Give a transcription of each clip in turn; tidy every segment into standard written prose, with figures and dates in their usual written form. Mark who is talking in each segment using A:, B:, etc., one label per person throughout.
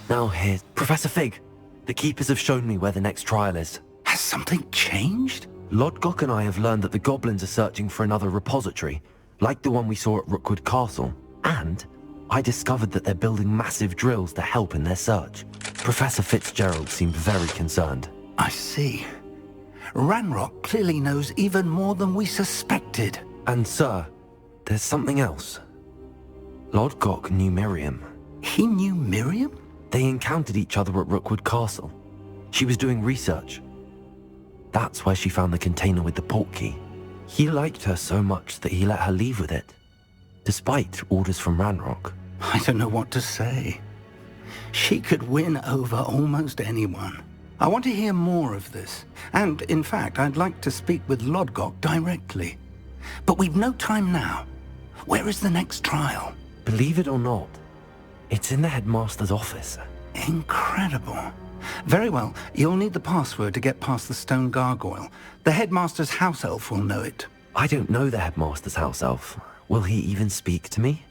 A: Now here, Professor Fig. The keepers have shown me where the next trial is.
B: Has something changed?
A: Lodgok and I have learned that the goblins are searching for another repository, like the one we saw at Rookwood Castle. And I discovered that they're building massive drills to help in their search. Professor Fitzgerald seemed very concerned.
B: I see. Ranrock clearly knows even more than we suspected.
A: And sir, there's something else. Lodgok knew Miriam.
B: He knew Miriam?
A: They encountered each other at Rookwood Castle. She was doing research. That's where she found the container with the portkey. He liked her so much that he let her leave with it, despite orders from Ranrock.
B: I don't know what to say. She could win over almost anyone. I want to hear more of this. And, in fact, I'd like to speak with Lodgok directly. But we've no time now. Where is the next trial?
A: Believe it or not, it's in the headmaster's office.
B: Incredible. Very well, you'll need the password to get past the stone gargoyle. The headmaster's house elf will know it.
A: I don't know the headmaster's house elf. Will he even speak to me?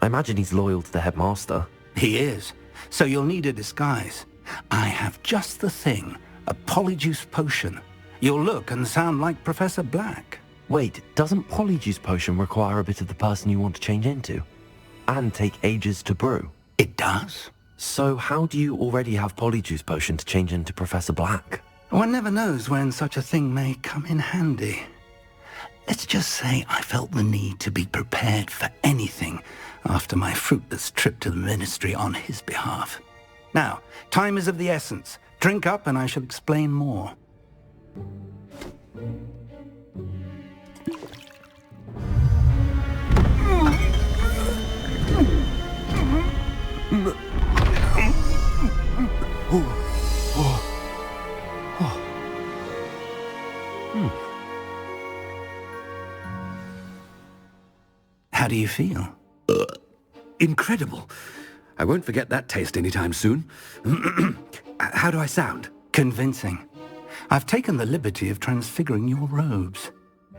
A: I imagine he's loyal to the headmaster.
B: He is. So you'll need a disguise. I have just the thing. A polyjuice potion. You'll look and sound like Professor Black.
A: Wait, doesn't polyjuice potion require a bit of the person you want to change into? And take ages to brew?
B: It does.
A: So how do you already have polyjuice potion to change into Professor Black?
B: One never knows when such a thing may come in handy. Let's just say I felt the need to be prepared for anything after my fruitless trip to the ministry on his behalf. Now, time is of the essence. Drink up and I shall explain more. How do you feel?
C: Incredible. I won't forget that taste anytime soon. How do I sound?
B: Convincing. I've taken the liberty of transfiguring your robes.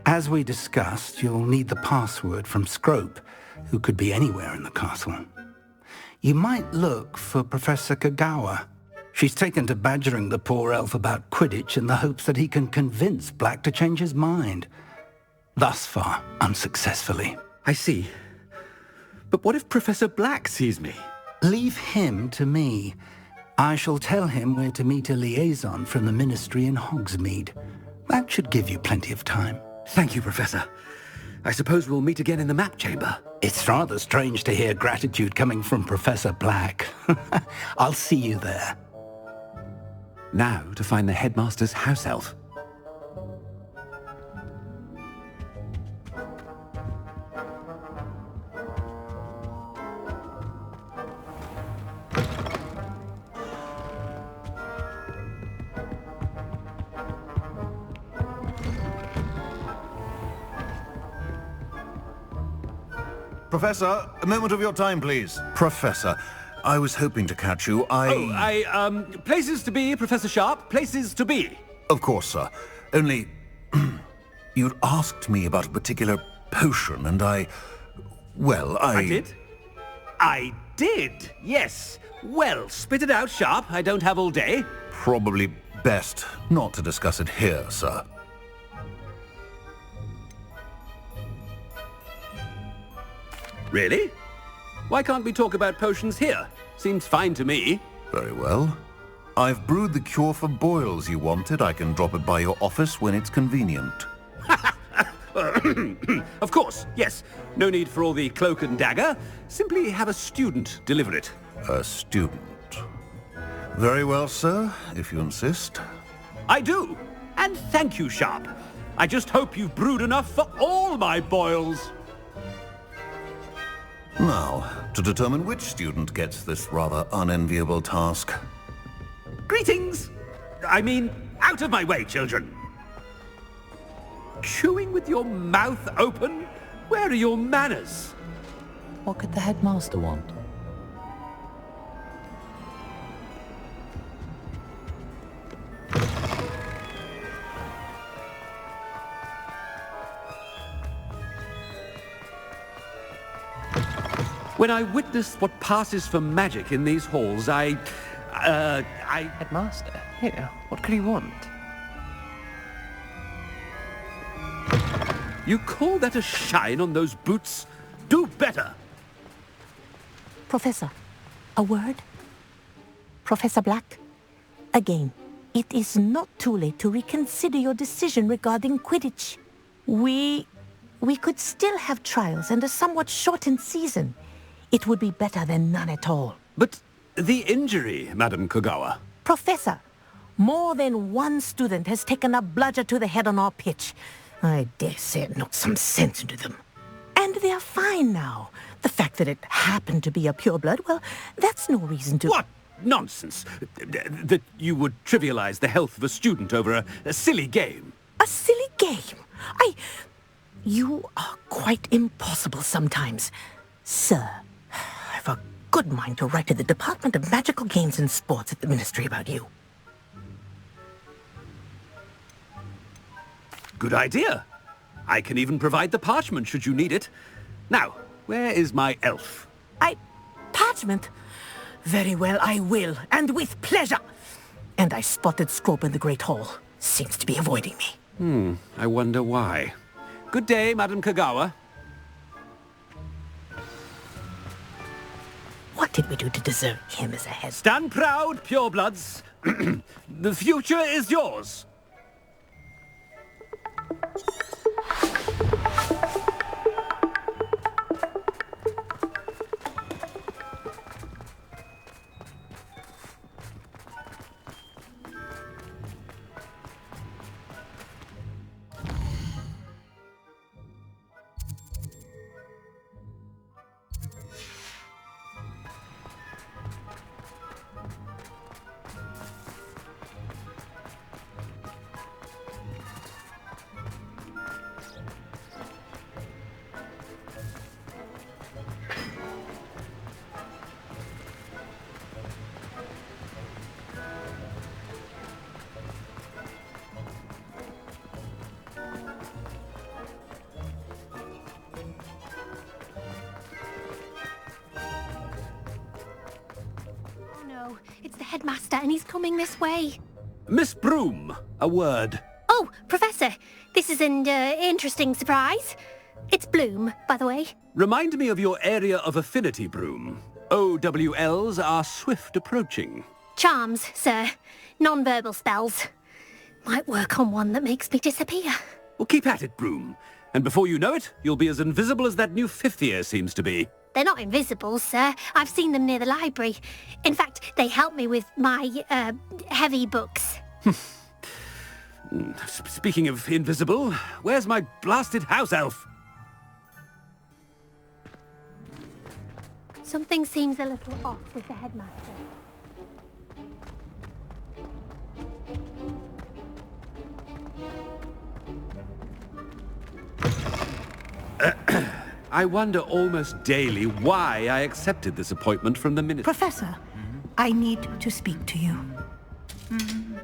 B: As we discussed, you'll need the password from Scrope, who could be anywhere in the castle. You might look for Professor Kagawa. She's taken to badgering the poor elf about Quidditch in the hopes that he can convince Black to change his mind. Thus far, unsuccessfully.
C: I see. But what if Professor Black sees me?
B: Leave him to me. I shall tell him where to meet a liaison from the ministry in Hogsmeade. That should give you plenty of time.
C: Thank you, Professor. I suppose we'll meet again in the map chamber.
B: It's rather strange to hear gratitude coming from Professor Black. I'll see you there.
C: Now to find the headmaster's house elf.
D: Professor, a moment of your time, please. Professor, I was hoping to catch you.
C: Places to be, Professor Sharp, places to be.
D: Of course, sir. Only, you'd asked me about a particular potion, and I
C: did? I did, yes. Well, spit it out, Sharp. I don't have all day.
D: Probably best not to discuss it here, sir.
C: Really? Why can't we talk about potions here? Seems fine to me.
D: Very well. I've brewed the cure for boils you wanted. I can drop it by your office when it's convenient.
C: Of course, yes. No need for all the cloak and dagger. Simply have a student deliver it.
D: A student. Very well, sir, if you insist.
C: I do. And thank you, Sharp. I just hope you've brewed enough for all my boils.
D: Now, to determine which student gets this rather unenviable task.
C: Greetings! I mean, out of my way, children. Chewing with your mouth open? Where are your manners?
E: What could the headmaster want?
C: When I witness what passes for magic in these halls,
F: Headmaster? Here, what could he want?
C: You call that a shine on those boots? Do better!
G: Professor, a word? Professor Black? Again, it is not too late to reconsider your decision regarding Quidditch. We could still have trials and a somewhat shortened season. It would be better than none at all.
C: But the injury, Madam Kogawa.
G: Professor, more than one student has taken a bludger to the head on our pitch. I dare say it knocked some sense into them. And they're fine now. The fact that it happened to be a pureblood, well, that's no reason to...
C: What nonsense! That you would trivialize the health of a student over a silly game.
G: A silly game? You are quite impossible sometimes. Sir, I've a good mind to write to the Department of Magical Games and Sports at the Ministry about you.
C: Good idea. I can even provide the parchment should you need it. Now, where is my elf?
G: Parchment? Very well, I will, and with pleasure. And I spotted Scrope in the Great Hall. Seems to be avoiding me.
C: I wonder why. Good day, Madam Kogawa.
G: What did we do to deserve him as a head?
C: Stand proud, purebloods. The future is yours.
H: It's the headmaster, and he's coming this way.
C: Miss Broom, a word.
H: Oh, Professor, this is an interesting surprise. It's Bloom, by the way.
C: Remind me of your area of affinity, Broom. OWLs are swift approaching.
H: Charms, sir. Non-verbal spells. Might work on one that makes me disappear.
C: Well, keep at it, Broom. And before you know it, you'll be as invisible as that new fifth year seems to be.
H: They're not invisible, sir. I've seen them near the library. In fact, they help me with my, heavy books.
C: Speaking of invisible, where's my blasted house elf?
H: Something seems a little off with the headmaster.
C: I wonder almost daily why I accepted this appointment from the minister.
I: Professor, I need to speak to you.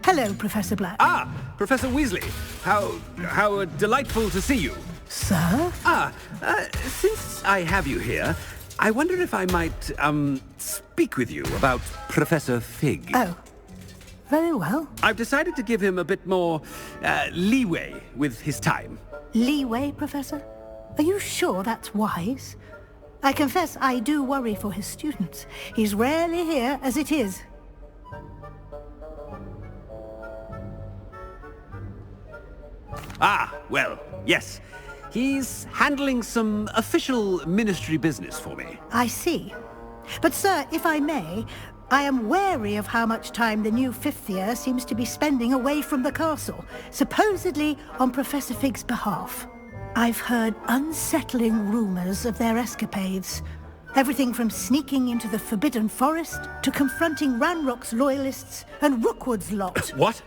I: Hello, Professor Black.
C: Ah, Professor Weasley. How delightful to see you.
I: Sir?
C: Since I have you here, I wonder if I might, speak with you about Professor Fig.
I: Oh, very well.
C: I've decided to give him a bit more, leeway with his time.
I: Leeway, Professor? Are you sure that's wise? I confess I do worry for his students. He's rarely here as it is.
C: Ah, well, yes. He's handling some official ministry business for me.
I: I see. But, sir, if I may, I am wary of how much time the new fifth year seems to be spending away from the castle, supposedly on Professor Fig's behalf. I've heard unsettling rumors of their escapades. Everything from sneaking into the Forbidden Forest to confronting Ranrock's loyalists and Rookwood's lot.
C: What?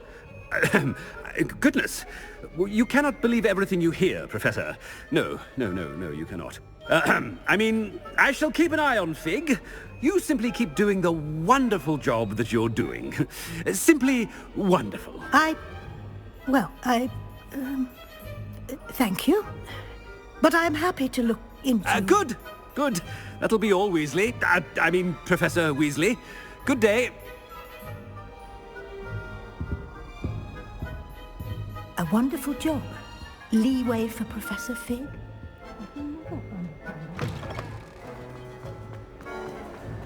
C: Goodness. You cannot believe everything you hear, Professor. No, you cannot. I mean, I shall keep an eye on Fig. You simply keep doing the wonderful job that you're doing. Simply wonderful.
I: Thank you. But I'm happy to look into...
C: Good. That'll be all, Weasley. I mean, Professor Weasley. Good day.
I: A wonderful job. Leeway for Professor Fig.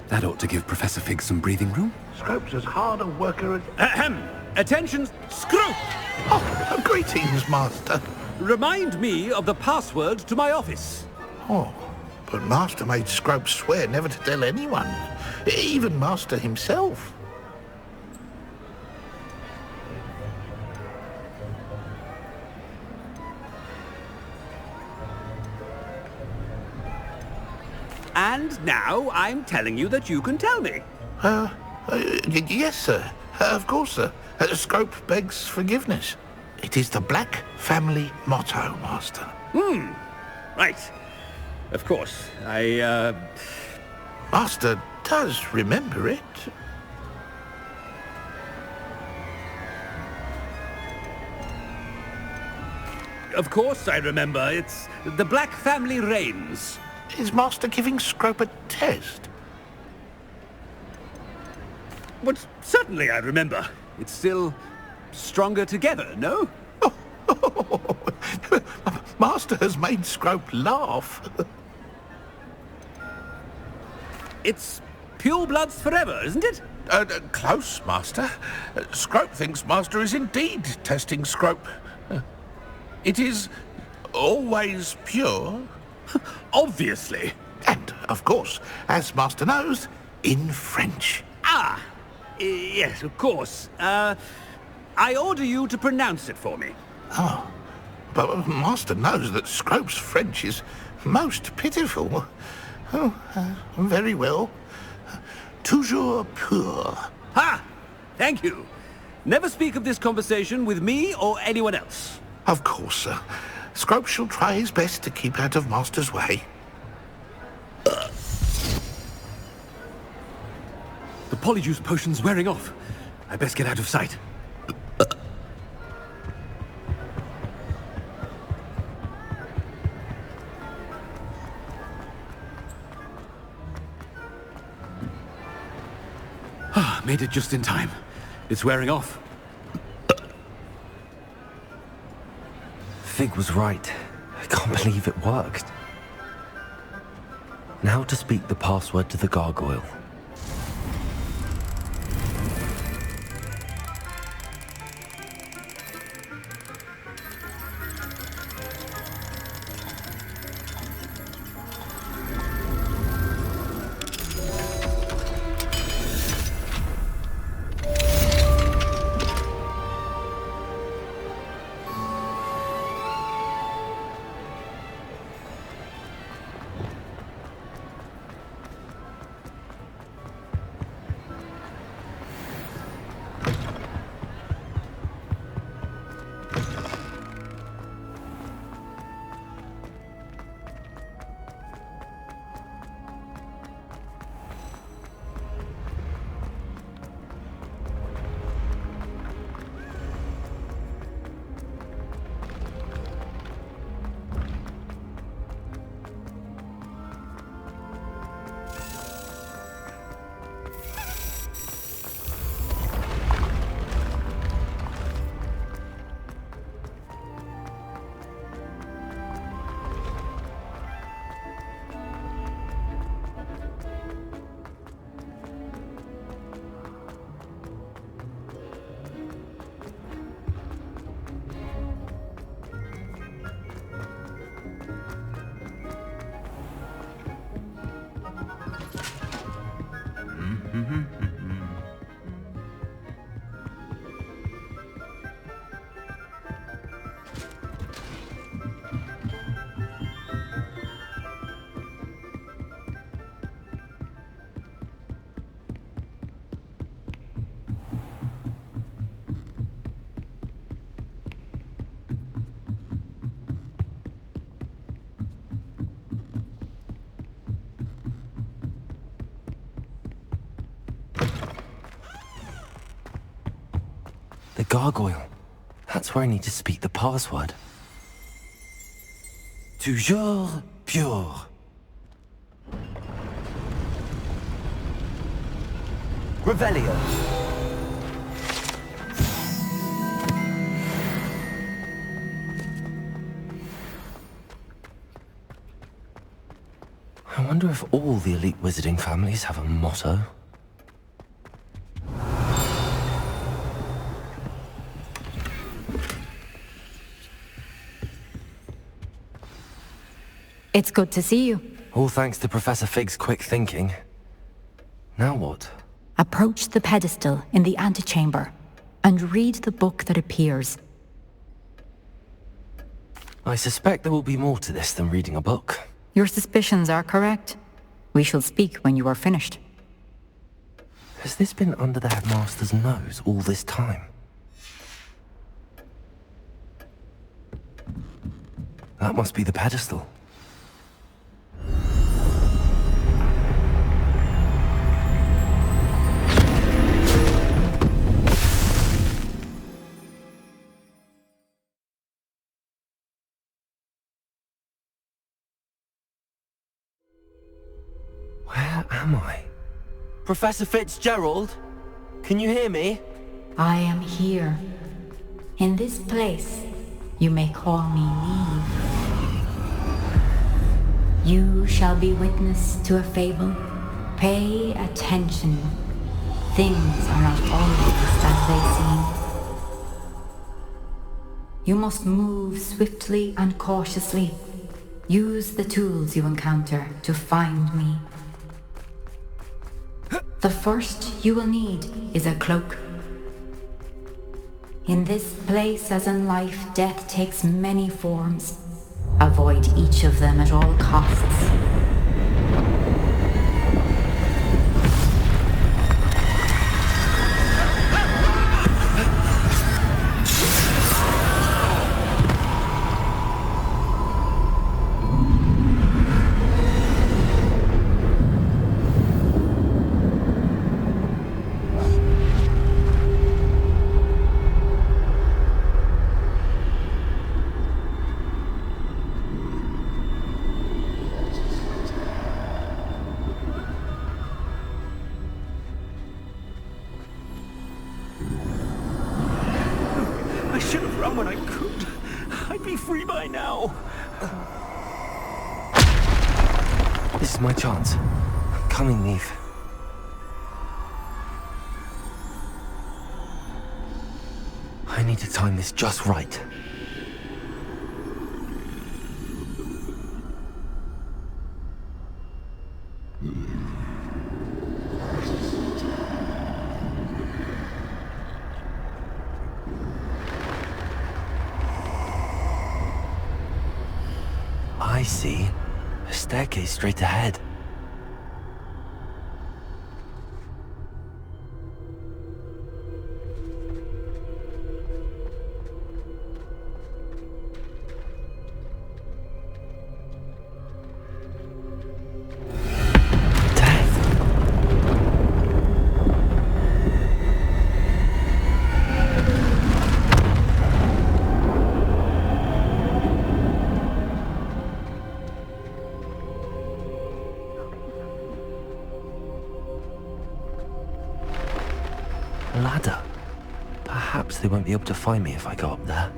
C: That ought to give Professor Fig some breathing room.
J: Scrope's as hard a worker as...
C: Ahem! Attention, Scrope!
J: Oh, greetings, Master.
C: Remind me of the password to my office.
J: Oh, but Master made Scrope swear never to tell anyone, even Master himself.
C: And now I'm telling you that you can tell me.
J: Yes, sir. Of course, sir. Scrope begs forgiveness. It is the Black family motto, Master.
C: Right. Of course.
J: Master does remember it.
C: Of course I remember. It's the Black family reigns.
J: Is Master giving Scrope a test?
C: But certainly I remember. It's still stronger together, no?
J: Master has made Scrope laugh.
C: It's pure bloods forever, isn't it?
J: Close, Master. Scrope thinks Master is indeed testing Scrope. It is always pure.
C: Obviously.
J: And, of course, as Master knows, in French.
C: Yes, of course. I order you to pronounce it for me.
J: Oh, but Master knows that Scrope's French is most pitiful. Oh, very well. Toujours pur.
C: Ha! Thank you. Never speak of this conversation with me or anyone else.
J: Of course, sir. Scrope shall try his best to keep out of Master's way.
C: The polyjuice potion's wearing off. I best get out of sight. Made it just in time. It's wearing off.
A: Fig was right. I can't believe it worked. Now to speak the password to the gargoyle. The gargoyle. That's where I need to speak the password. Toujours pure. Revelio. I wonder if all the elite wizarding families have a motto.
K: It's good to see you.
A: All thanks to Professor Fig's quick thinking. Now what?
K: Approach the pedestal in the antechamber and read the book that appears.
A: I suspect there will be more to this than reading a book.
K: Your suspicions are correct. We shall speak when you are finished.
A: Has this been under the headmaster's nose all this time? That must be the pedestal. Where am I? Professor Fitzgerald? Can you hear me?
K: I am here. In this place, you may call me Neve. You shall be witness to a fable. Pay attention. Things are not always as they seem. You must move swiftly and cautiously. Use the tools you encounter to find me. The first you will need is a cloak. In this place, as in life, death takes many forms. Avoid each of them at all costs.
C: When I could, I'd be free by now.
A: This is my chance. I'm coming, Neve. I need to time this just right. I see. A staircase straight ahead. Ladder. Perhaps they won't be able to find me if I go up there.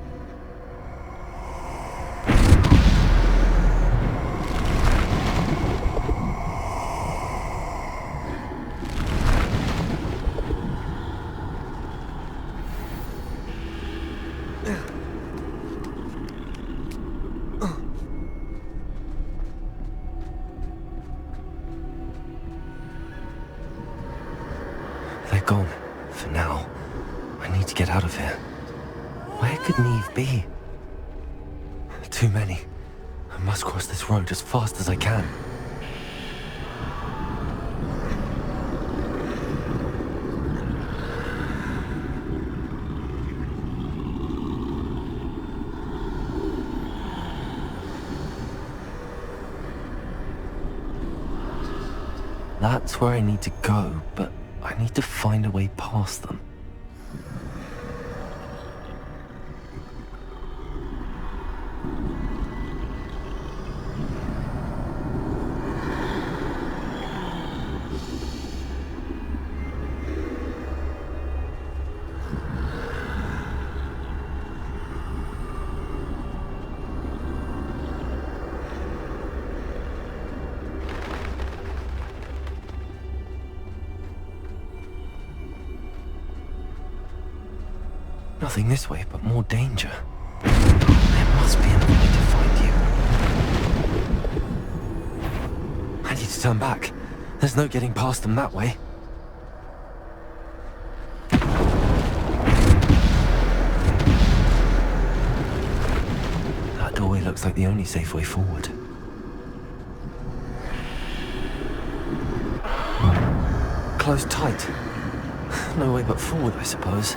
A: They're gone. For now. I need to get out of here. Where could Neve be? Too many. I must cross this road as fast as I can. That's where I need to go, but I need to find a way past them. Nothing this way, but more danger. There must be another way to find you. I need to turn back. There's no getting past them that way. That doorway looks like the only safe way forward. Closed tight. No way but forward, I suppose.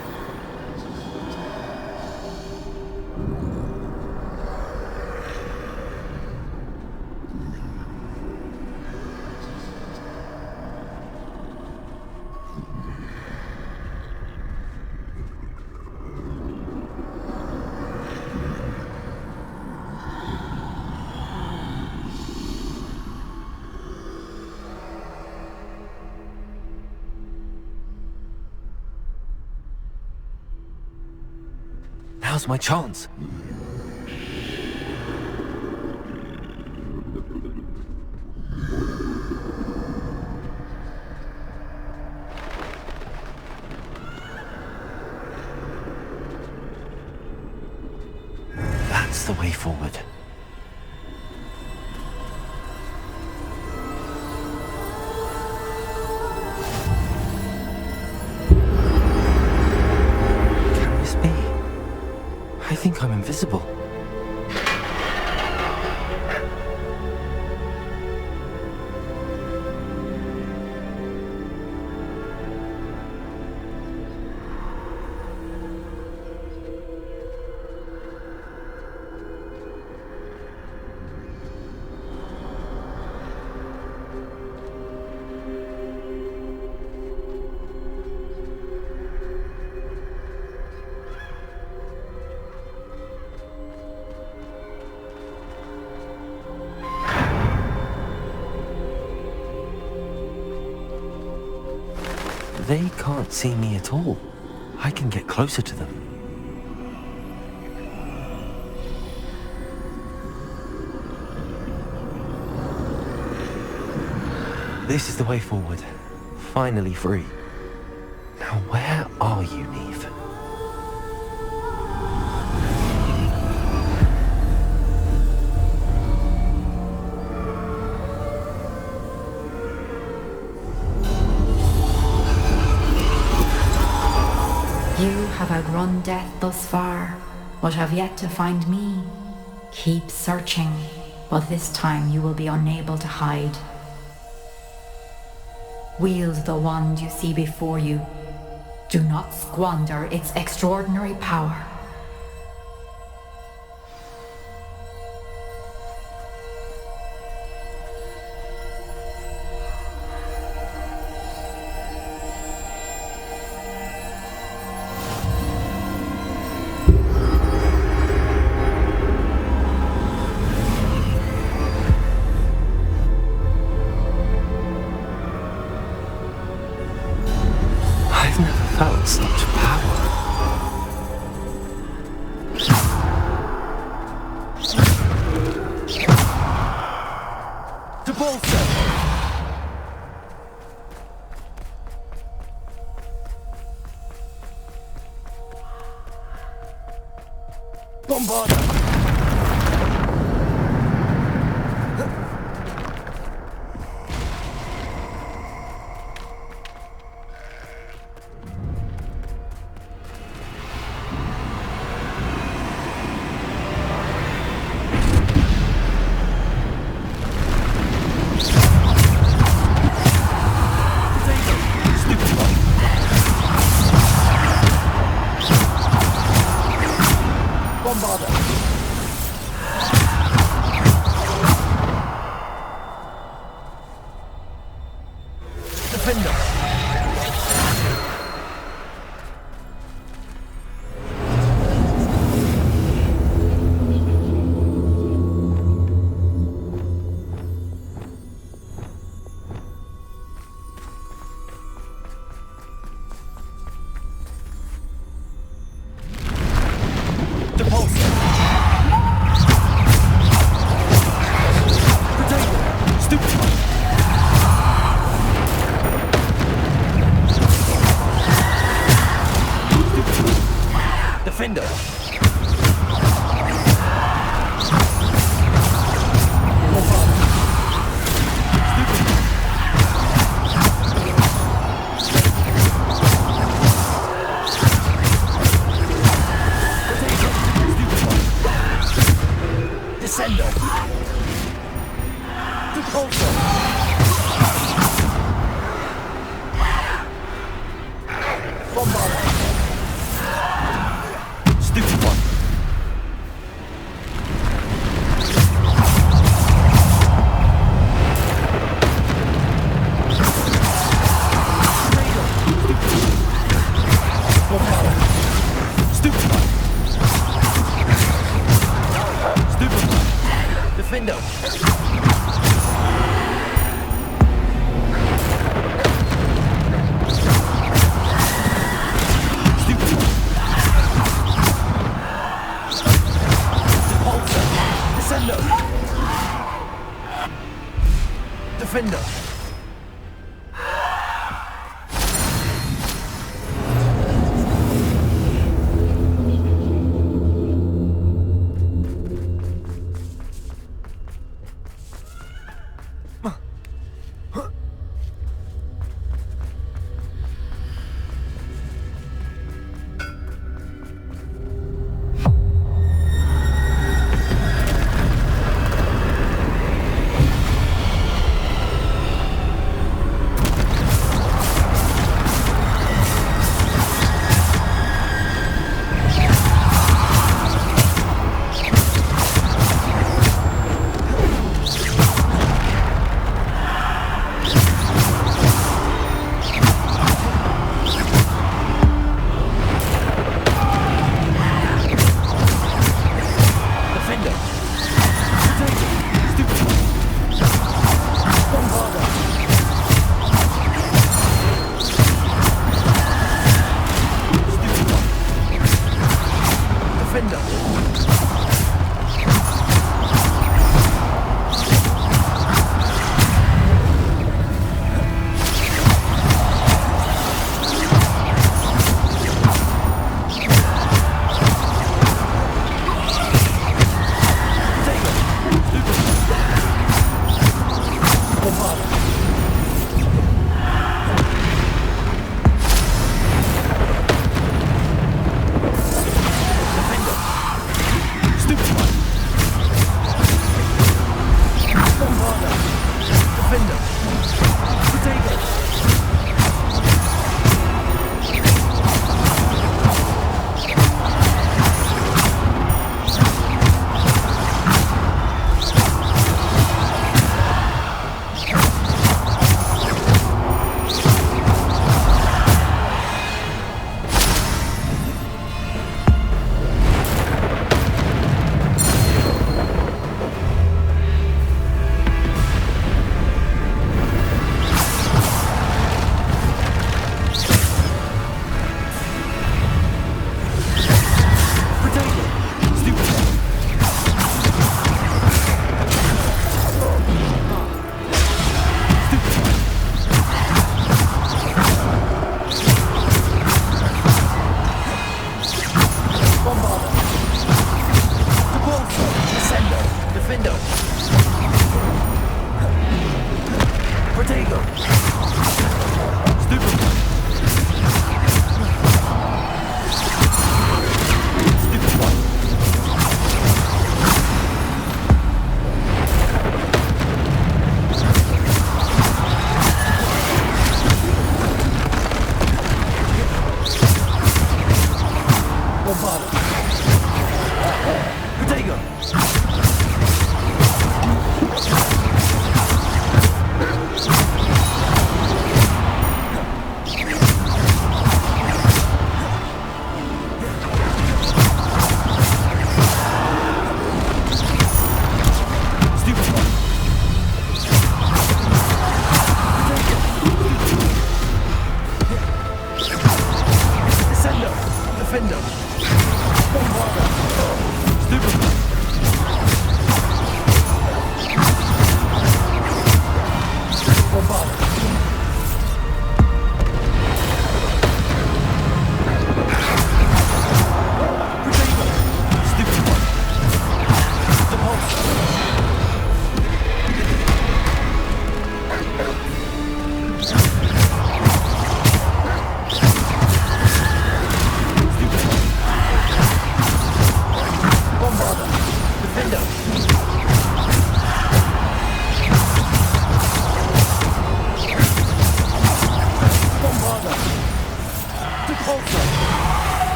A: Now's my chance. That's the way forward. Can this be? I think I'm invisible. They can't see me at all. I can get closer to them. This is the way forward. Finally free. Now where are you, Neve?
K: You have outrun death thus far, but have yet to find me. Keep searching, but this time you will be unable to hide. Wield the wand you see before you. Do not squander its extraordinary power.
A: Felt such power. To bolster! Bombard! Bombarder! Defender. Descender. Repulsor. Bombarder. Stupid one. Stupid one. Stupid one. Defender. Defender.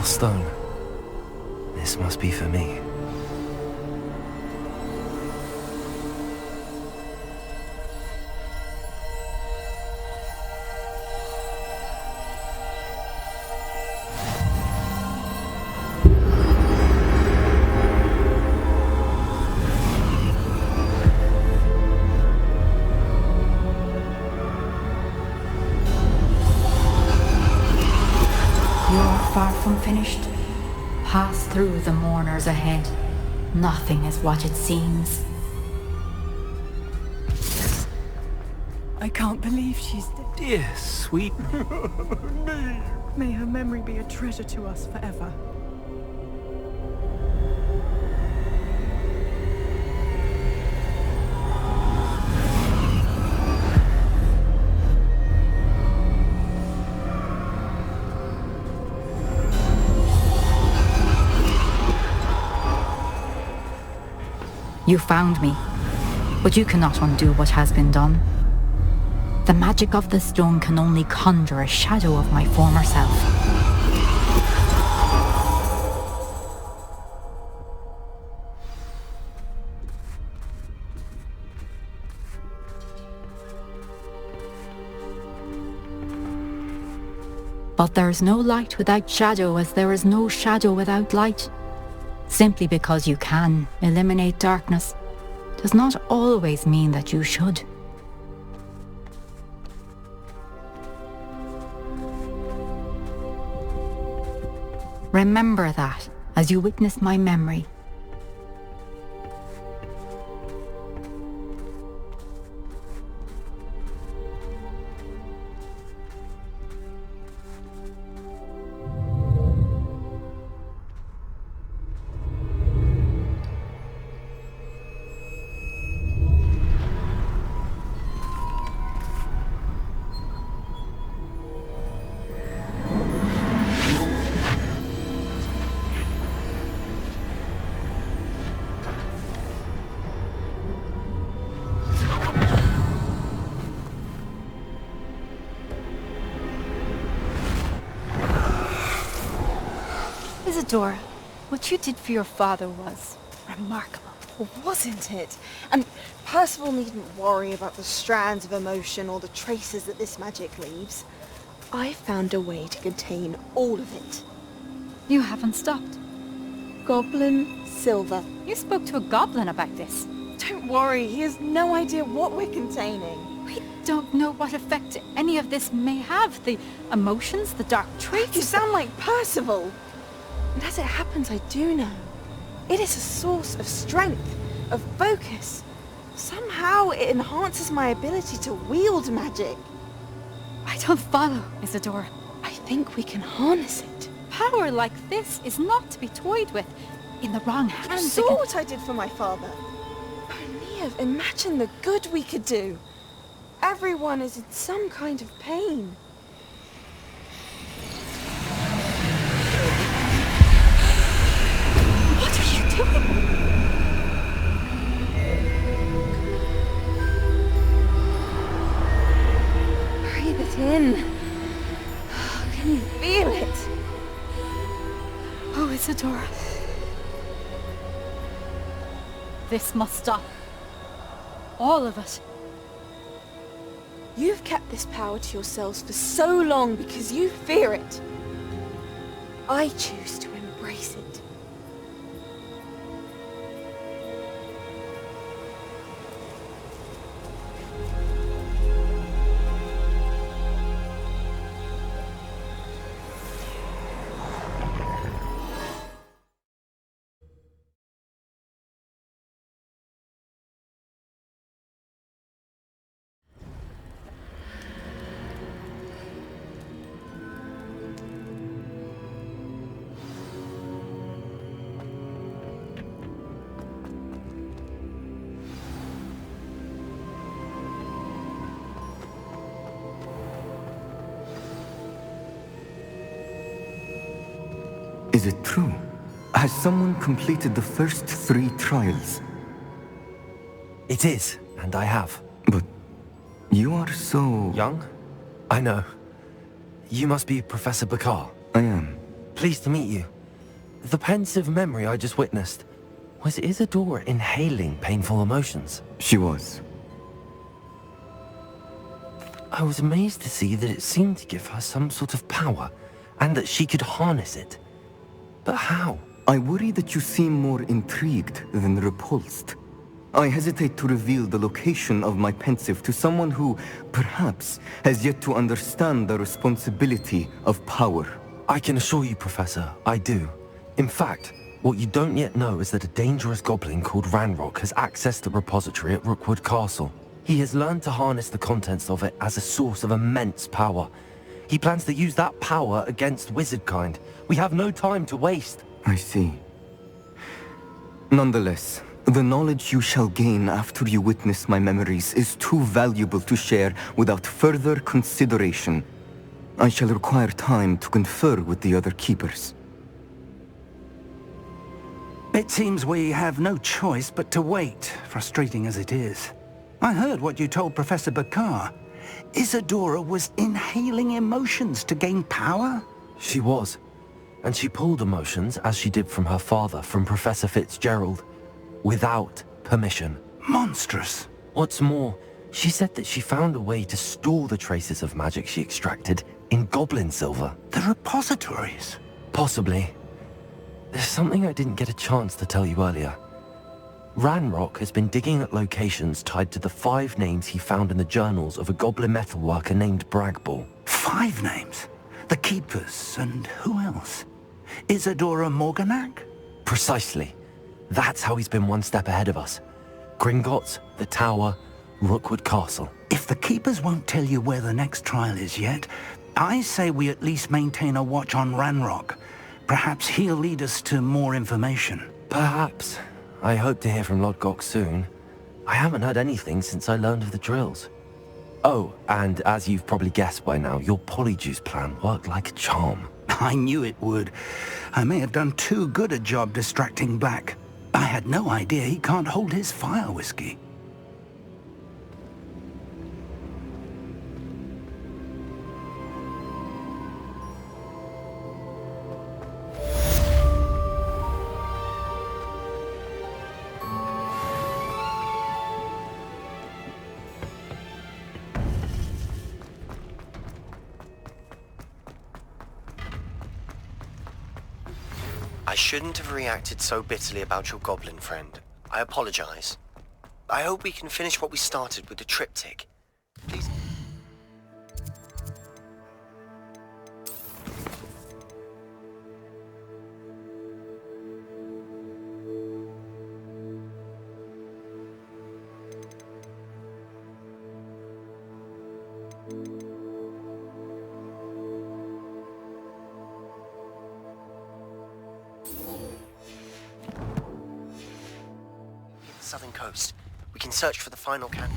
A: Stone. This must be for me.
K: Far from finished. Pass through the mourners ahead. Nothing is what it seems.
L: I can't believe she's dead.
F: Dear sweet.
L: May her memory be a treasure to us forever.
K: You found me, but you cannot undo what has been done. The magic of the stone can only conjure a shadow of my former self. But there is no light without shadow, as there is no shadow without light. Simply because you can eliminate darkness does not always mean that you should. Remember that as you witness my memory.
M: Isadora, what you did for your father was remarkable.
N: Well, wasn't it? And Percival needn't worry about the strands of emotion or the traces that this magic leaves. I found a way to contain all of it.
M: You haven't stopped.
N: Goblin Silver.
M: You spoke to a goblin about this.
N: Don't worry, he has no idea what we're containing.
M: We don't know what effect any of this may have. The emotions, the dark traits.
N: You sound like Percival. And as it happens, I do know. It is a source of strength, of focus. Somehow it enhances my ability to wield magic.
M: I don't follow, Isadora.
N: I think we can harness it.
M: Power like this is not to be toyed with. In the wrong hands.
N: You saw what I did for my father. Neve, imagine the good we could do. Everyone is in some kind of pain.
M: What are you doing?
N: Breathe it in. Can you feel it?
M: Oh, Isadora. This must stop. All of it.
N: You've kept this power to yourselves for so long because you fear it. I choose to embrace it.
O: Is it true? Has someone completed the first 3 trials?
A: It is, and I have.
O: But you are so...
A: Young? I know. You must be Professor Bakar.
O: I am.
A: Pleased to meet you. The pensive memory I just witnessed, was Isadora inhaling painful emotions?
O: She was.
A: I was amazed to see that it seemed to give her some sort of power, and that she could harness it. But how?
O: I worry that you seem more intrigued than repulsed. I hesitate to reveal the location of my pensive to someone who, perhaps, has yet to understand the responsibility of power.
A: I can assure you, Professor, I do. In fact, what you don't yet know is that a dangerous goblin called Ranrock has accessed the repository at Rookwood Castle. He has learned to harness the contents of it as a source of immense power. He plans to use that power against wizardkind. We have no time to waste.
O: I see. Nonetheless, the knowledge you shall gain after you witness my memories is too valuable to share without further consideration. I shall require time to confer with the other keepers.
B: It seems we have no choice but to wait, frustrating as it is. I heard what you told Professor Bakar. Isadora was inhaling emotions to gain power?
A: She was. And she pulled emotions, as she did from her father, from Professor Fitzgerald, without permission.
B: Monstrous.
A: What's more, she said that she found a way to store the traces of magic she extracted in goblin silver.
B: The repositories?
A: Possibly. There's something I didn't get a chance to tell you earlier. Ranrock has been digging at locations tied to the 5 names he found in the journals of a goblin metalworker named Bragball.
B: 5 names? The Keepers, and who else? Isadora Morganac?
A: Precisely. That's how he's been one step ahead of us. Gringotts, the Tower, Rookwood Castle.
B: If the Keepers won't tell you where the next trial is yet, I say we at least maintain a watch on Ranrock. Perhaps he'll lead us to more information.
A: Perhaps. I hope to hear from Lodgok soon. I haven't heard anything since I learned of the drills. Oh, and as you've probably guessed by now, your polyjuice plan worked like a charm.
B: I knew it would. I may have done too good a job distracting Black. I had no idea he can't hold his fire whiskey.
P: I shouldn't have reacted so bitterly about your goblin friend. I apologize. I hope we can finish what we started with the triptych. Please. Southern coast. We can search for the final can.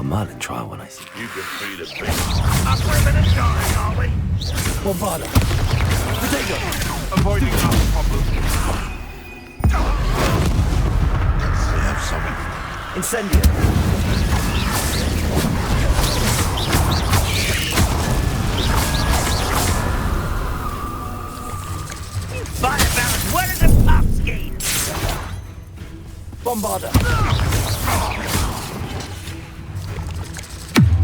A: Merlin trial when I see
J: you. Can feel it, bitch. Up women and dying, are we?
A: Bombarda. Potato.
J: Avoiding our problem. We have someone.
A: Incendio.
J: Fire balance, where are the pop skates?
A: Bombarda.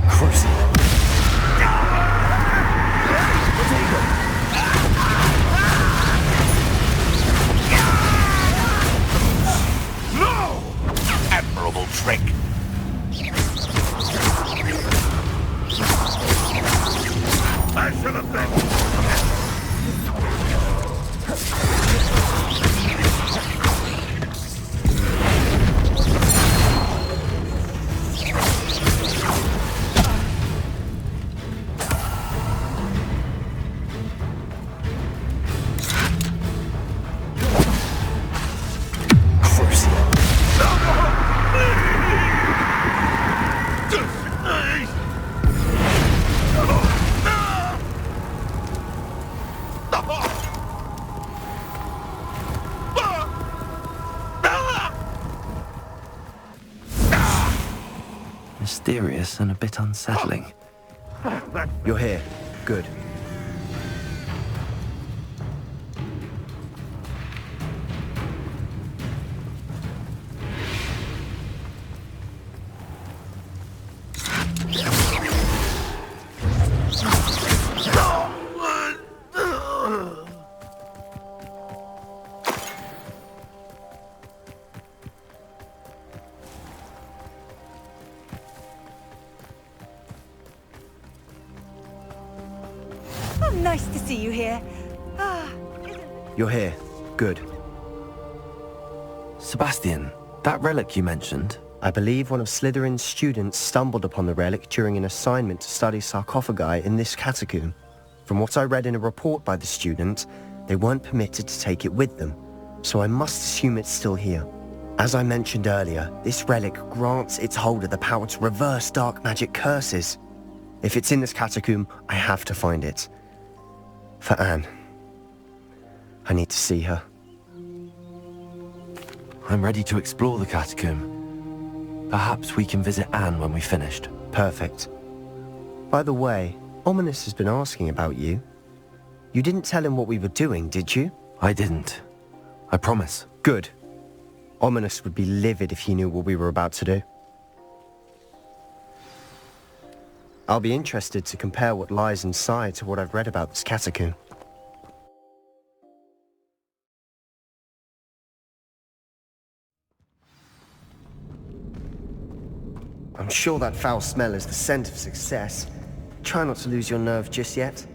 A: Cruising. Mysterious and a bit unsettling.
P: You're here. Good.
Q: Nice to see you here.
P: You're here. Good.
A: Sebastian, that relic you mentioned?
P: I believe one of Slytherin's students stumbled upon the relic during an assignment to study sarcophagi in this catacomb. From what I read in a report by the student, they weren't permitted to take it with them, so I must assume it's still here. As I mentioned earlier, this relic grants its holder the power to reverse dark magic curses. If it's in this catacomb, I have to find it. For Anne. I need to see her.
A: I'm ready to explore the catacomb. Perhaps we can visit Anne when we're finished.
P: Perfect. By the way, Ominous has been asking about you. You didn't tell him what we were doing, did you?
A: I didn't. I promise.
P: Good. Ominous would be livid if he knew what we were about to do. I'll be interested to compare what lies inside to what I've read about this catacomb. I'm sure that foul smell is the scent of success. Try not to lose your nerve just yet.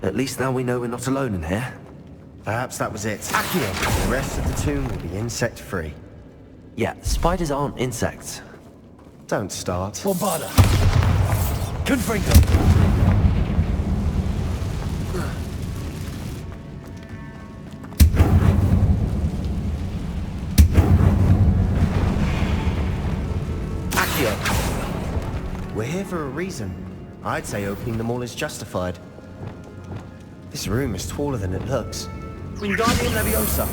A: At least now we know we're not alone in here.
P: Perhaps that was it. The rest of the tomb will be insect-free.
A: Yeah, spiders aren't insects.
P: Don't start.
A: Bombarda! Confringo!
P: Accio! We're here for a reason. I'd say opening them all is justified. This room is taller than it looks. Wingardium Leviosa!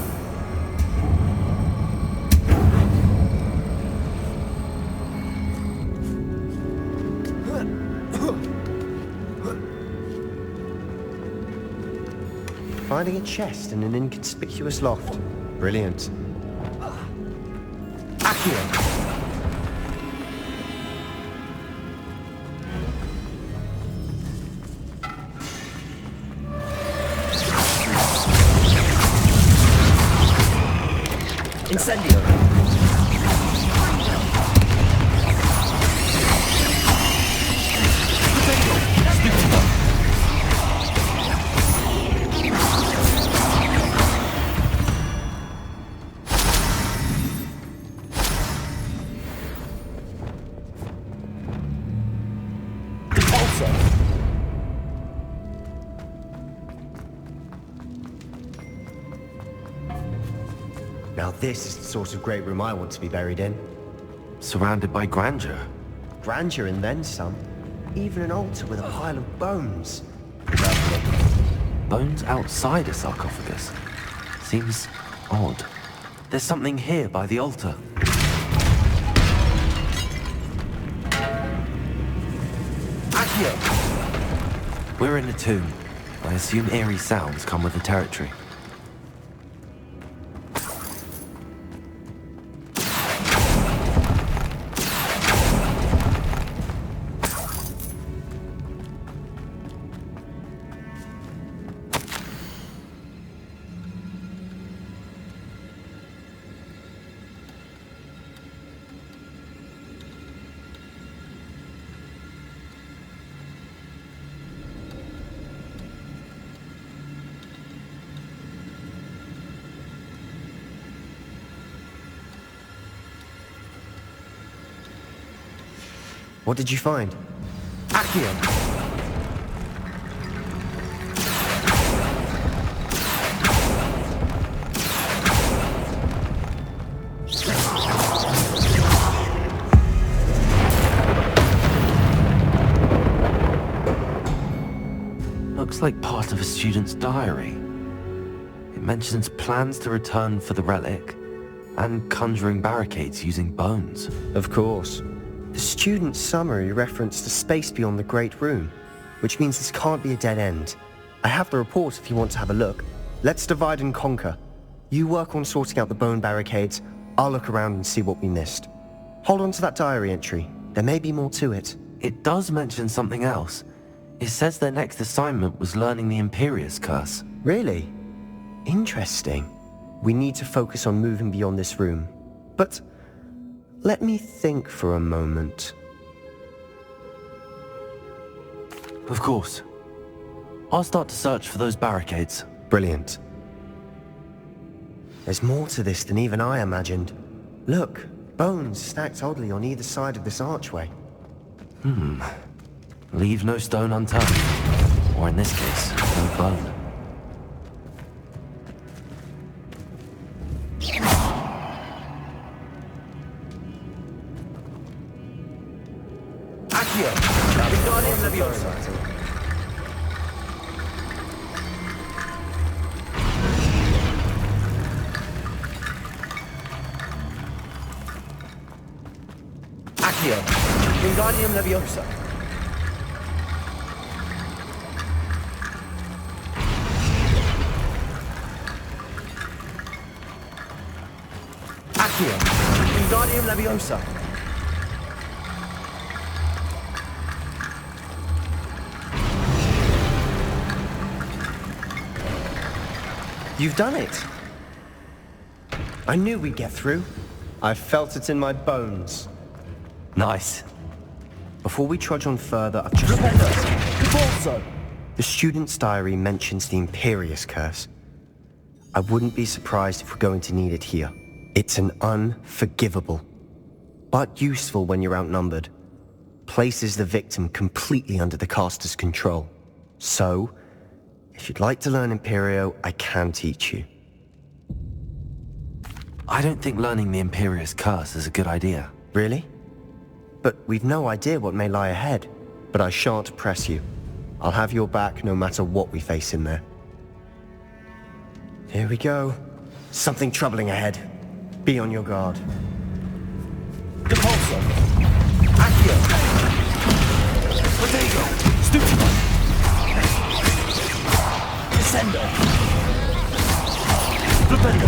P: Finding a chest in an inconspicuous loft. Brilliant. Accio! Incendio! Now this is the sort of great room I want to be buried in.
A: Surrounded by grandeur.
P: Grandeur and then some. Even an altar with a pile of bones.
A: Bones outside a sarcophagus? Seems odd. There's something here by the altar.
P: Accio!
A: We're in a tomb. I assume eerie sounds come with the territory.
P: What did you find? Accio!
A: looks like part of a student's diary. It mentions plans to return for the relic and conjuring barricades using bones.
P: Of course. The student's summary referenced the space beyond the Great Room, which means this can't be a dead end. I have the report if you want to have a look. Let's divide and conquer. You work on sorting out the bone barricades, I'll look around and see what we missed. Hold on to that diary entry. There may be more to it.
A: It does mention something else. It says their next assignment was learning the Imperious Curse.
P: Really? Interesting. We need to focus on moving beyond this room. But let me think for a moment.
A: Of course. I'll start to search for those barricades.
P: Brilliant. There's more to this than even I imagined. Look, bones stacked oddly on either side of this archway.
A: Leave no stone unturned. Or in this case, no bone.
P: Wingardium Leviosa. Accio. Wingardium Leviosa. You've done it. I knew we'd get through. I felt it in my bones.
A: Nice.
P: Before we trudge on further, I've just realized. The student's diary mentions the Imperious Curse. I wouldn't be surprised if we're going to need it here. It's an unforgivable, but useful when you're outnumbered. Places the victim completely under the caster's control. So, if you'd like to learn Imperio, I can teach you.
A: I don't think learning the Imperious Curse is a good idea.
P: Really? But we've no idea what may lie ahead. But I shan't press you. I'll have your back no matter what we face in there. Here we go. Something troubling ahead. Be on your guard. Depulso! Accio! Protego! Stupido! Descendo! Flipendo!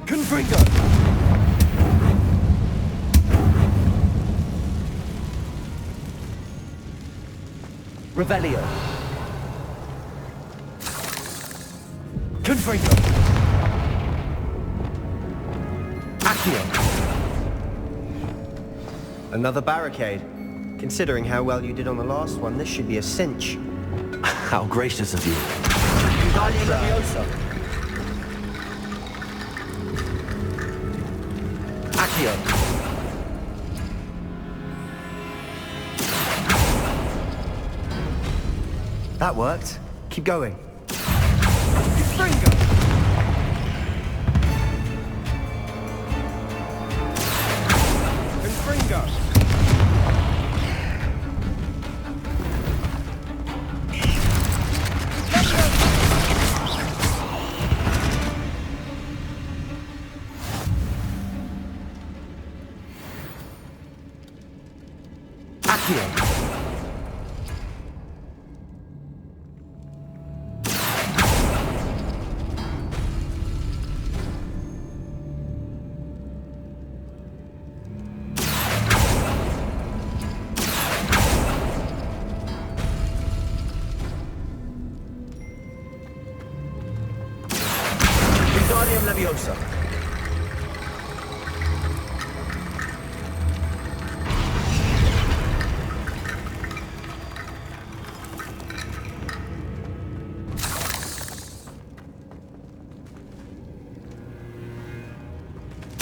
P: Confringo! Revelio! Confringo! Accio! Another barricade. Considering how well you did on the last one, this should be a cinch.
A: How gracious of you.
P: Wingardium Leviosa! Accio! That worked. Keep going. Confringo! Confringo! Accio! Wingardium Leviosa.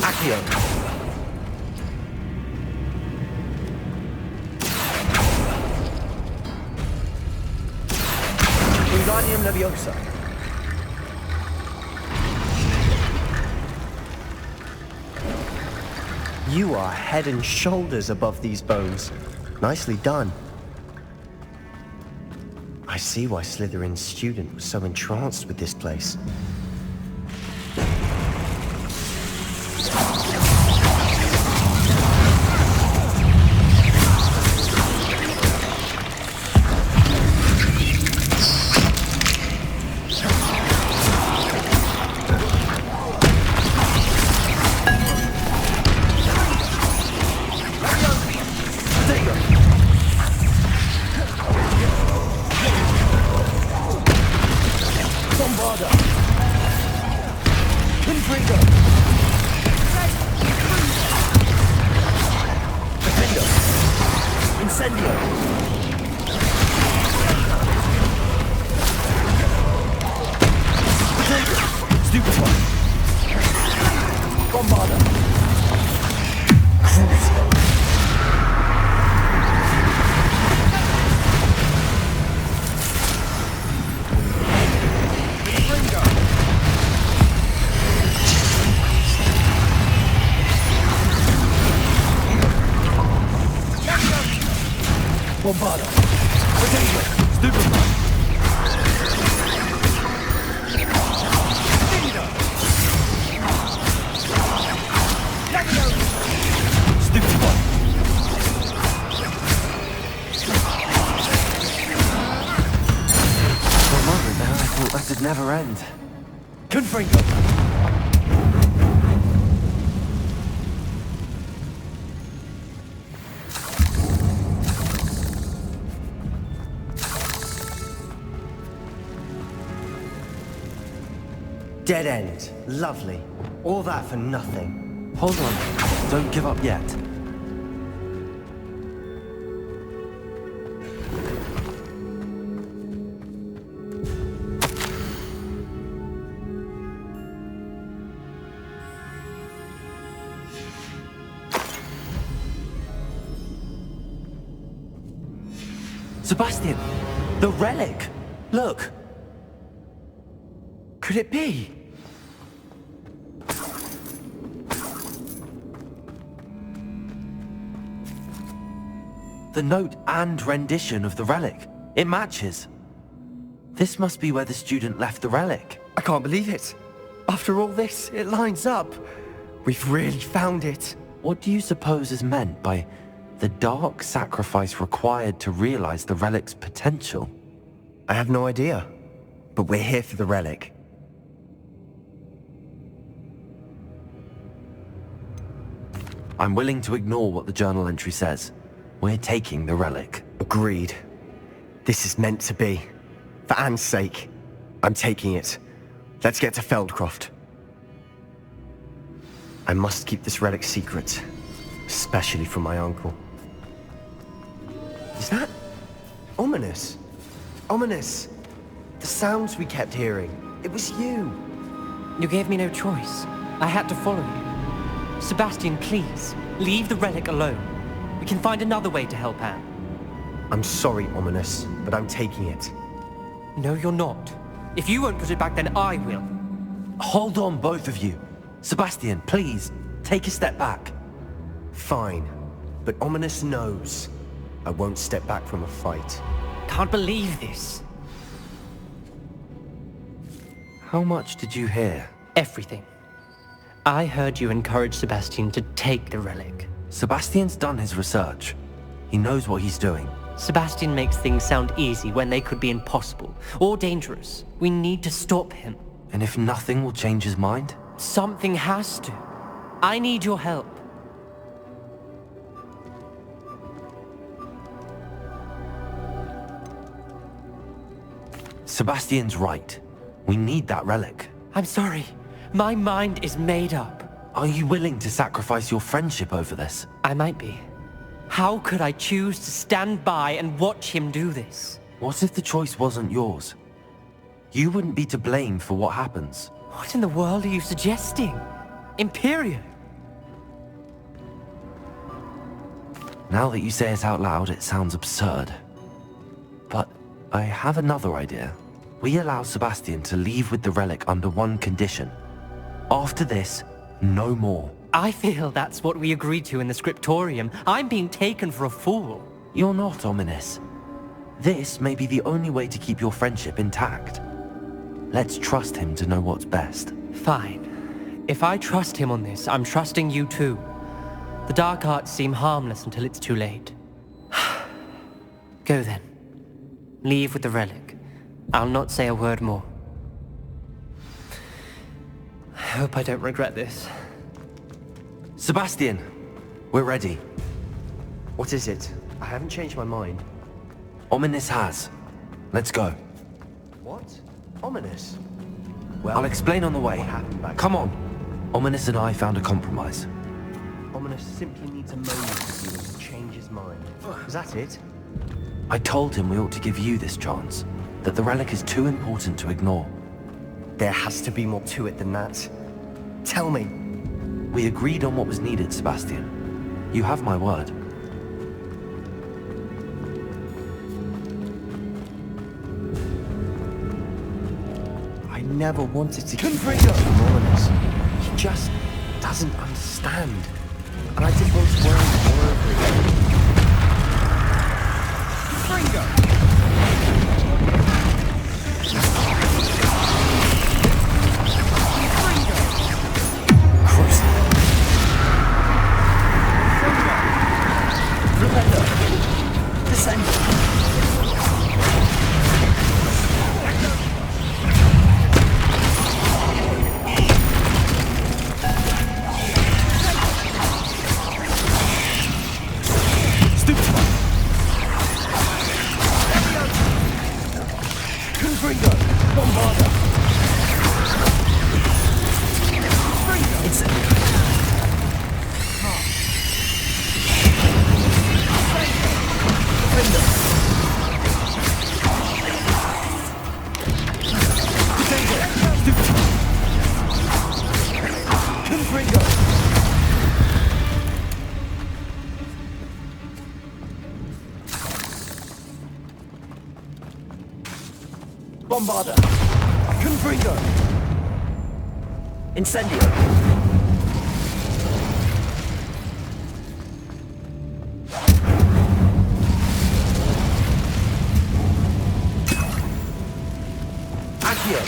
P: Accio. Wingardium Leviosa. You are head and shoulders above these bones. Nicely done. I see why Slytherin's student was so entranced with this place. Never end. Confringo! Dead end. Lovely. All that for nothing.
A: Hold on. Don't give up yet.
P: Sebastian! The relic! Look! Could it be?
A: The note and rendition of the relic. It matches. This must be where the student left the relic.
P: I can't believe it. After all this, it lines up. We've really found it.
A: What do you suppose is meant by the dark sacrifice required to realize the relic's potential?
P: I have no idea, but we're here for the relic.
A: I'm willing to ignore what the journal entry says. We're taking the relic.
P: Agreed. This is meant to be. For Anne's sake, I'm taking it. Let's get to Feldcroft. I must keep this relic secret, especially from my uncle. Is that ominous? Ominous. The sounds we kept hearing. It was you.
F: You gave me no choice. I had to follow you. Sebastian, please, leave the relic alone. We can find another way to help Anne.
P: I'm sorry, Ominous, but I'm taking it.
F: No, you're not. If you won't put it back, then I will.
A: Hold on, both of you. Sebastian, please, take a step back.
P: Fine, but Ominous knows I won't step back from a fight.
F: Can't believe this.
A: How much did you hear?
F: Everything. I heard you encourage Sebastian to take the relic.
A: Sebastian's done his research. He knows what he's doing.
F: Sebastian makes things sound easy when they could be impossible or dangerous. We need to stop him.
A: And if nothing will change his mind?
F: Something has to. I need your help.
A: Sebastian's right. We need that relic.
F: I'm sorry. My mind is made up.
A: Are you willing to sacrifice your friendship over this?
F: I might be. How could I choose to stand by and watch him do this?
A: What if the choice wasn't yours? You wouldn't be to blame for what happens.
F: What in the world are you suggesting? Imperium?
A: Now that you say it out loud, it sounds absurd. But I have another idea. We allow Sebastian to leave with the relic under one condition. After this, no more.
F: I feel that's what we agreed to in the scriptorium. I'm being taken for a fool.
A: You're not, Ominous. This may be the only way to keep your friendship intact. Let's trust him to know what's best.
F: Fine. If I trust him on this, I'm trusting you too. The dark arts seem harmless until it's too late. Go then. Leave with the relic. I'll not say a word more. I hope I don't regret this.
A: Sebastian, we're ready.
P: What is it? I haven't changed my mind.
A: Ominous has. Let's go.
P: What? Ominous?
A: Well, I'll explain on the way.
P: What happened back
A: Come on. Ominous and I found a compromise.
P: Ominous simply needs a moment with you to change his mind. Is that it?
A: I told him we ought to give you this chance. That the relic is too important to ignore.
P: There has to be more to it than that. Tell me.
A: We agreed on what was needed, Sebastian. You have my word.
P: I never wanted to keep Ominous. He just doesn't understand. And I didn't want to worry more over it.
A: Bombarda! Confringo! Incendio! Accio!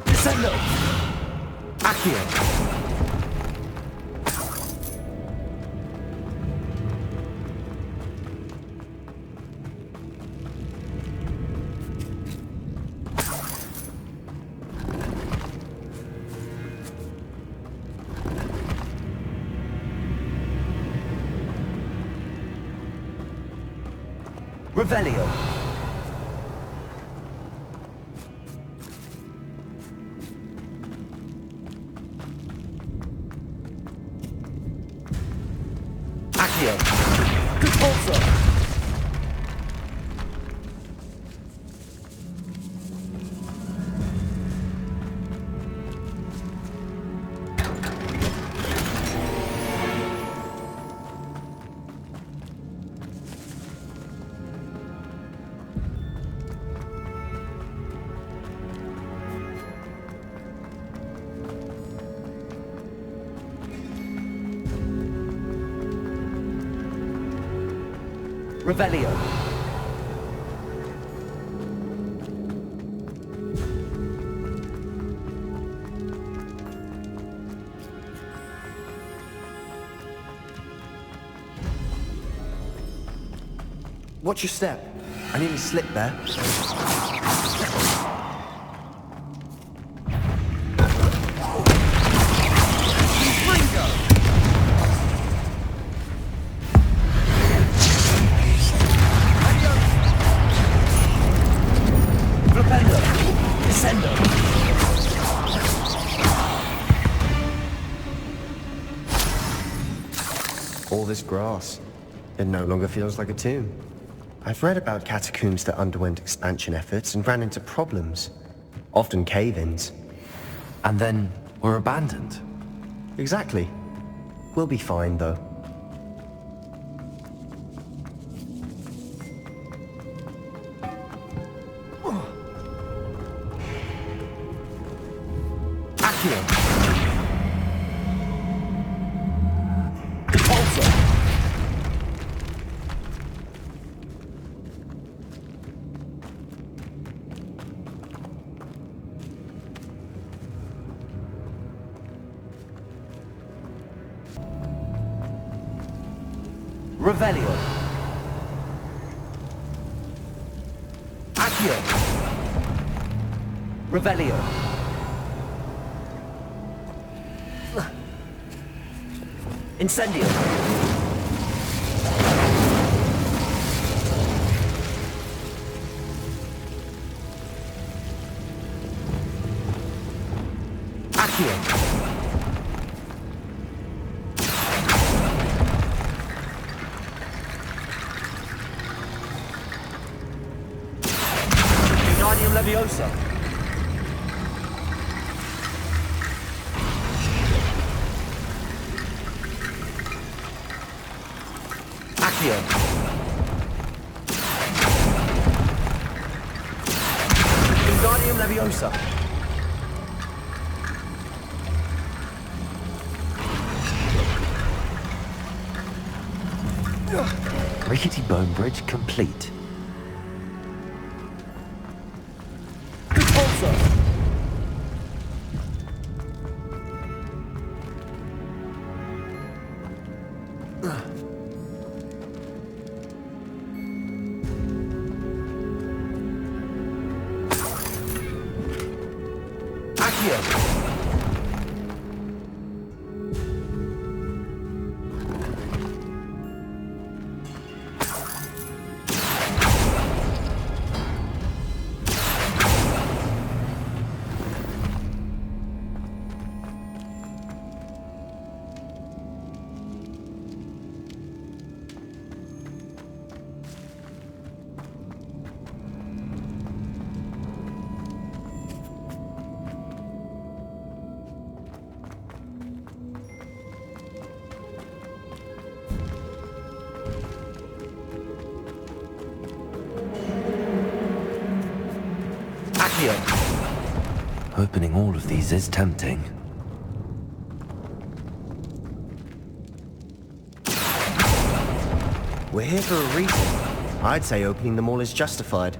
A: Descendo! Accio! Revelio. Accio. Compulso. Revelio.
P: Watch your step. I nearly slipped there.
F: All this grass, it no longer feels like a tomb. I've read about catacombs that underwent expansion efforts and ran into problems, often cave-ins.
A: And then were abandoned.
F: Exactly. We'll be fine, though.
A: Accio! Repulsor! Revelio! Accio! Revelio! Incendio! Accio! Wingardium Leviosa! Accio! Wingardium Leviosa! Rickety bone bridge complete. Repulsor! Accio! Opening all of these is tempting.
P: We're here for a reason. I'd say opening them all is justified.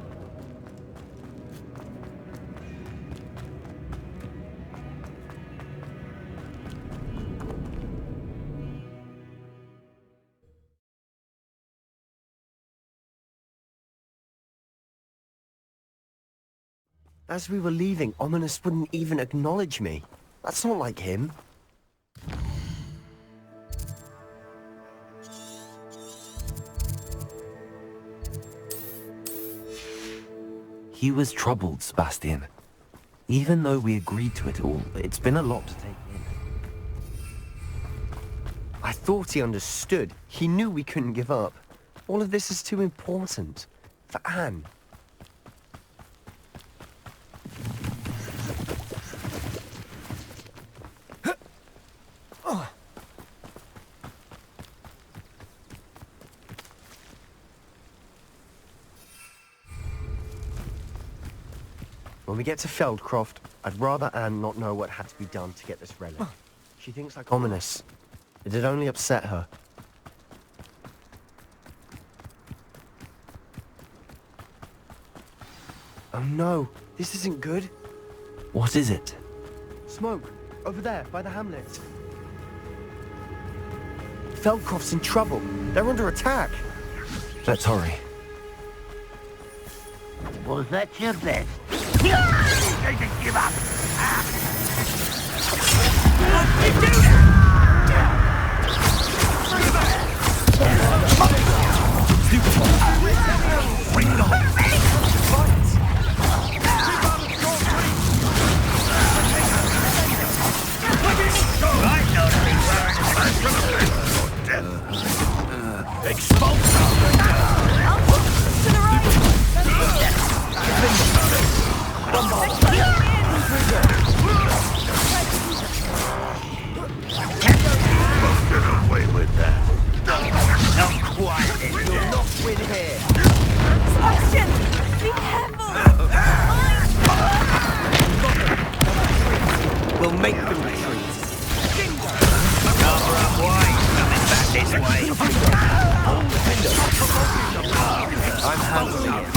P: As we were leaving, Ominous wouldn't even acknowledge me. That's not like him.
A: He was troubled, Sebastian. Even though we agreed to it all, it's been a lot to take in.
P: I thought he understood. He knew we couldn't give up. All of this is too important. For Anne. When we get to Feldcroft, I'd rather Anne not know what had to be done to get this relic. She thinks like Ominous. It'd only upset her. Oh no, this isn't good.
A: What is it?
P: Smoke, over there, by the hamlet. Feldcroft's in trouble. They're under attack.
A: Let's hurry.
J: Was that your best? Give up! Bring it on!
P: will make them retreat.
R: Cover up wide, coming back this way.
P: I'm handling it.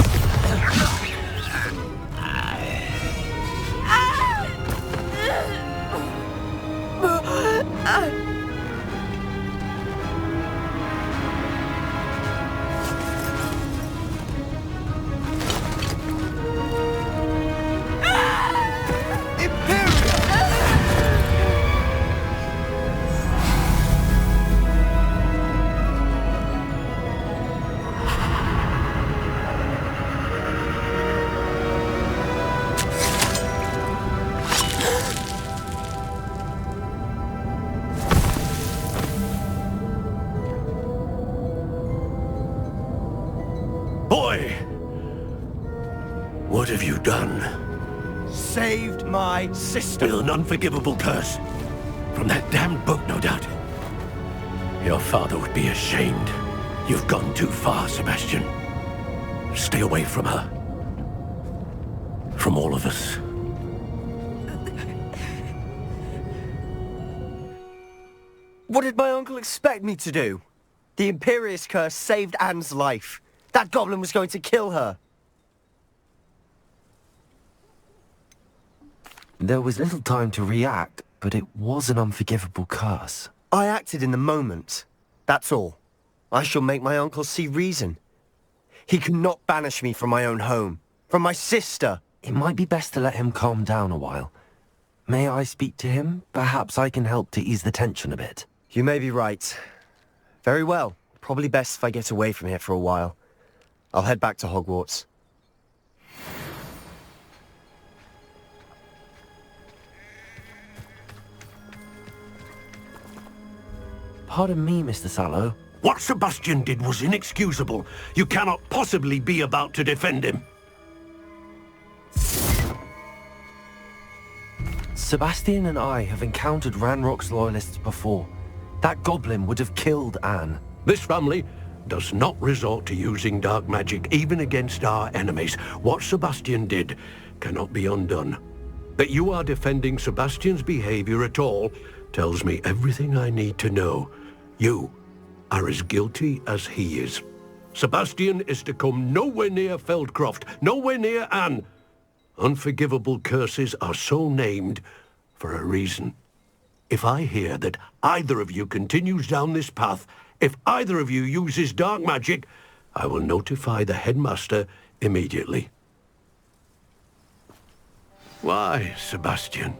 C: Boy! What have you done?
P: Saved my sister.
C: With an unforgivable curse. From that damned book, no doubt. Your father would be ashamed. You've gone too far, Sebastian. Stay away from her. From all of us.
P: What did my uncle expect me to do? The Imperious curse saved Anne's life. That goblin was going to kill her.
A: There was little time to react, but it was an unforgivable curse.
P: I acted in the moment. That's all. I shall make my uncle see reason. He cannot banish me from my own home. From my sister.
A: It might be best to let him calm down a while. May I speak to him? Perhaps I can help to ease the tension a bit.
P: You may be right. Very well. Probably best if I get away from here for a while. I'll head back to Hogwarts.
A: Pardon me, Mr. Sallow.
C: What Sebastian did was inexcusable. You cannot possibly be about to defend him.
A: Sebastian and I have encountered Ranrock's loyalists before. That goblin would have killed Anne.
C: This family does not resort to using dark magic even against our enemies. What Sebastian did cannot be undone. That you are defending Sebastian's behavior at all tells me everything I need to know. You are as guilty as he is. Sebastian is to come nowhere near Feldcroft, nowhere near Anne. Unforgivable curses are so named for a reason. If I hear that either of you continues down this path, if either of you uses dark magic, I will notify the headmaster immediately. Why, Sebastian?